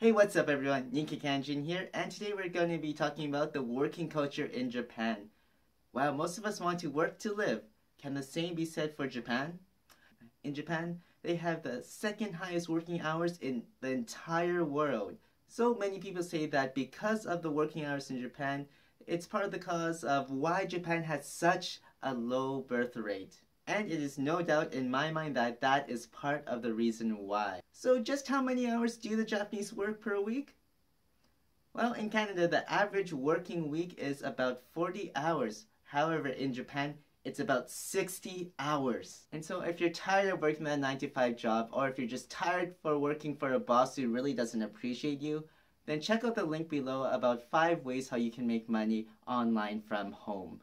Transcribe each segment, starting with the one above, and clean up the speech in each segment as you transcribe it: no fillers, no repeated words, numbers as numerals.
Hey, what's up everyone? Ninki Kanjin here, and today we're going to be talking about the working culture in Japan. While most of us want to work to live, can the same be said for Japan? In Japan, they have the second highest working hours in the entire world. So many people say that because of the working hours in Japan, it's part of the cause of why Japan has such a low birth rate. And it is no doubt in my mind that that is part of the reason why. So just how many hours do the Japanese work per week? Well, in Canada, the average working week is about 40 hours. However, in Japan, it's about 60 hours. And so if you're tired of working that 9-to-5 job, or if you're just tired for working for a boss who really doesn't appreciate you, then check out the link below about 5 ways how you can make money online from home.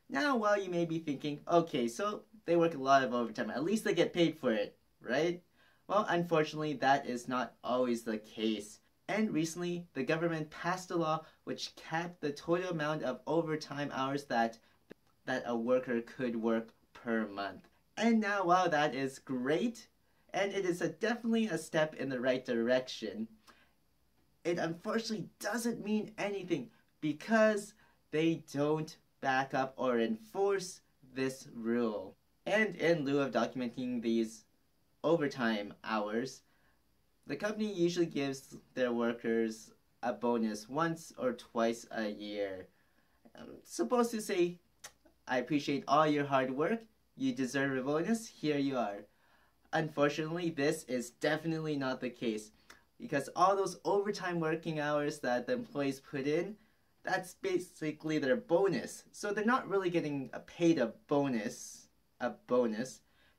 Now, while you may be thinking, okay, so they work a lot of overtime, at least they get paid for it, right? Well, unfortunately, that is not always the case. And recently, the government passed a law which capped the total amount of overtime hours that a worker could work per month. And now, while that is great, and it is definitely a step in the right direction, it unfortunately doesn't mean anything because they don't back up or enforce this rule. And in lieu of documenting these overtime hours, the company usually gives their workers a bonus once or twice a year. I'm supposed to say, I appreciate all your hard work, you deserve a bonus, here you are. Unfortunately, this is definitely not the case because all those overtime working hours that the employees put in, that's basically their bonus. So they're not really getting paid a bonus.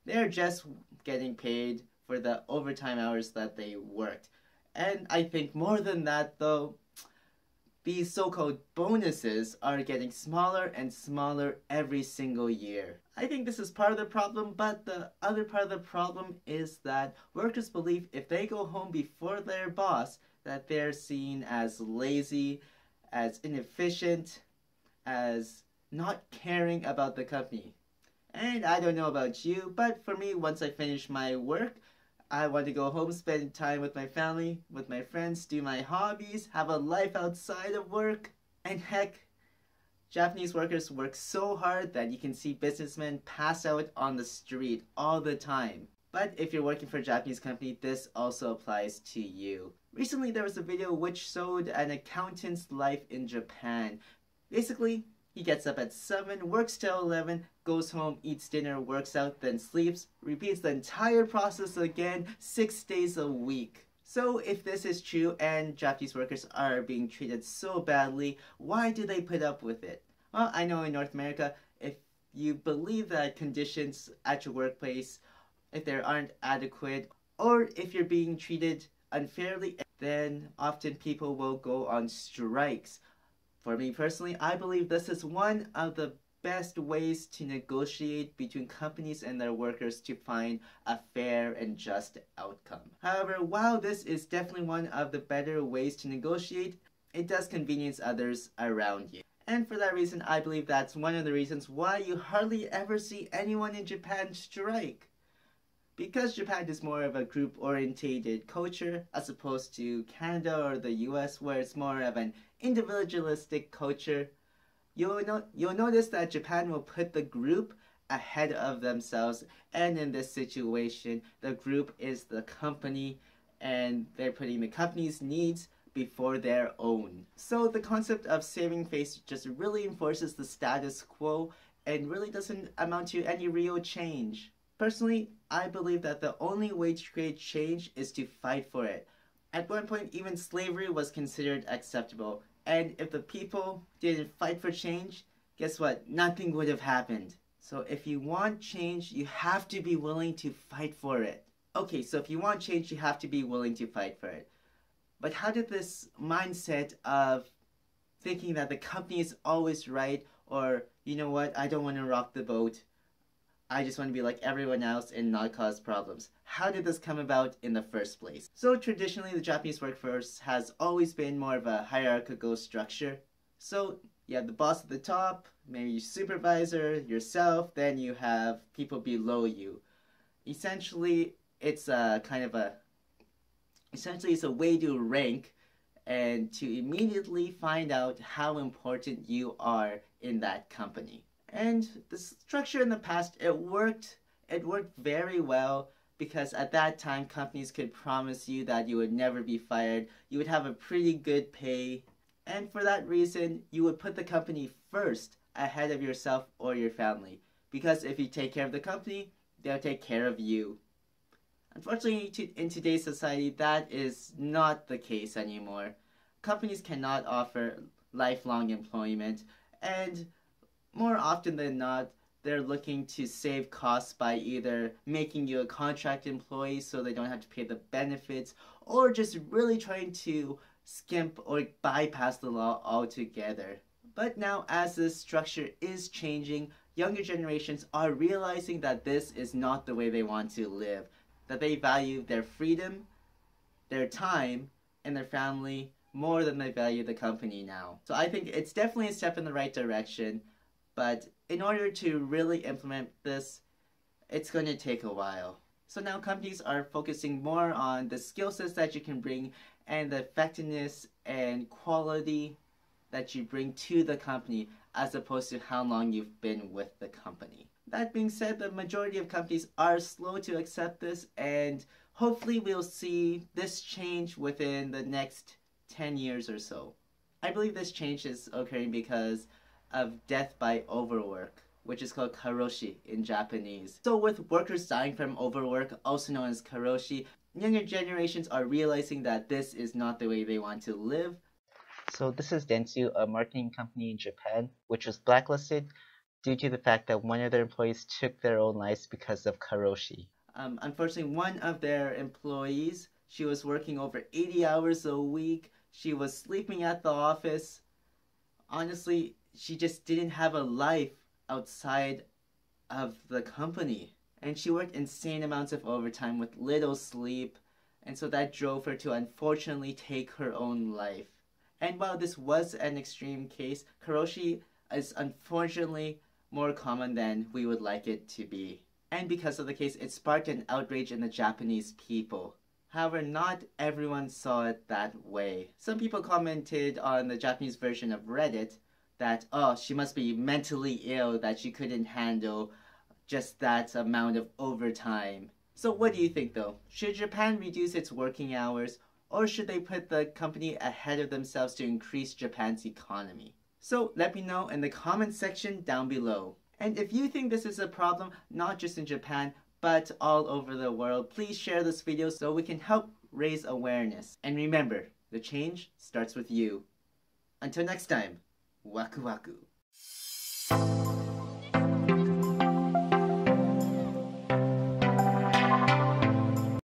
They're just getting paid for the overtime hours that they worked. And I think more than that though, these so-called bonuses are getting smaller and smaller every single year. I think this is part of the problem, but the other part of the problem is that workers believe if they go home before their boss, that they're seen as lazy, as inefficient, as not caring about the company. And I don't know about you, but for me, once I finish my work, I want to go home, spend time with my family, with my friends, do my hobbies, have a life outside of work. And heck, Japanese workers work so hard that you can see businessmen pass out on the street all the time. But if you're working for a Japanese company, this also applies to you. Recently, there was a video which showed an accountant's life in Japan. Basically, he gets up at 7, works till 11, goes home, eats dinner, works out, then sleeps, repeats the entire process again 6 days a week. So if this is true and Japanese workers are being treated so badly, why do they put up with it? Well, I know in North America, if you believe that conditions at your workplace, if they aren't adequate, or if you're being treated unfairly, then often people will go on strikes. For me personally, I believe this is one of the best ways to negotiate between companies and their workers to find a fair and just outcome. However, while this is definitely one of the better ways to negotiate, it does convenience others around you. And for that reason, I believe that's one of the reasons why you hardly ever see anyone in Japan strike. Because Japan is more of a group-orientated culture as opposed to Canada or the US where it's more of an individualistic culture, you'll notice that Japan will put the group ahead of themselves, and in this situation, the group is the company and they're putting the company's needs before their own. So the concept of saving face just really enforces the status quo and really doesn't amount to any real change. Personally, I believe that the only way to create change is to fight for it. At one point, even slavery was considered acceptable. And if the people didn't fight for change, guess what? Nothing would have happened. So if you want change, you have to be willing to fight for it. Okay, so if you want change, you have to be willing to fight for it. But how did this mindset of thinking that the company is always right, or, you know what, I don't want to rock the boat, I just want to be like everyone else and not cause problems. How did this come about in the first place? So traditionally, the Japanese workforce has always been more of a hierarchical structure. So you have the boss at the top, maybe your supervisor, yourself, then you have people below you. Essentially, it's a kind of a Essentially, it's a way to rank and to immediately find out how important you are in that company. And the structure in the past, it worked very well because at that time companies could promise you that you would never be fired, you would have a pretty good pay, and for that reason you would put the company first ahead of yourself or your family, because if you take care of the company, they'll take care of you. Unfortunately, in today's society, that is not the case anymore. Companies cannot offer lifelong employment, and more often than not, they're looking to save costs by either making you a contract employee so they don't have to pay the benefits, or just really trying to skimp or bypass the law altogether. But now, as this structure is changing, younger generations are realizing that this is not the way they want to live, that they value their freedom, their time, and their family more than they value the company now. So I think it's definitely a step in the right direction, but in order to really implement this, it's going to take a while. So now companies are focusing more on the skill sets that you can bring and the effectiveness and quality that you bring to the company as opposed to how long you've been with the company. That being said, the majority of companies are slow to accept this, and hopefully we'll see this change within the next 10 years or so. I believe this change is occurring because of death by overwork, which is called Karoshi in Japanese. So with workers dying from overwork, also known as Karoshi, younger generations are realizing that this is not the way they want to live. So this is Dentsu, a marketing company in Japan, which was blacklisted due to the fact that one of their employees took their own lives because of Karoshi. Unfortunately, one of their employees, she was working over 80 hours a week. She was sleeping at the office. Honestly, she just didn't have a life outside of the company. And she worked insane amounts of overtime with little sleep. And so that drove her to unfortunately take her own life. And while this was an extreme case, Karoshi is unfortunately more common than we would like it to be. And because of the case, it sparked an outrage in the Japanese people. However, not everyone saw it that way. Some people commented on the Japanese version of Reddit that, oh, she must be mentally ill that she couldn't handle just that amount of overtime. So what do you think though? Should Japan reduce its working hours, or should they put the company ahead of themselves to increase Japan's economy? So let me know in the comment section down below. And if you think this is a problem, not just in Japan, but all over the world, please share this video so we can help raise awareness. And remember, the change starts with you. Until next time, waku waku.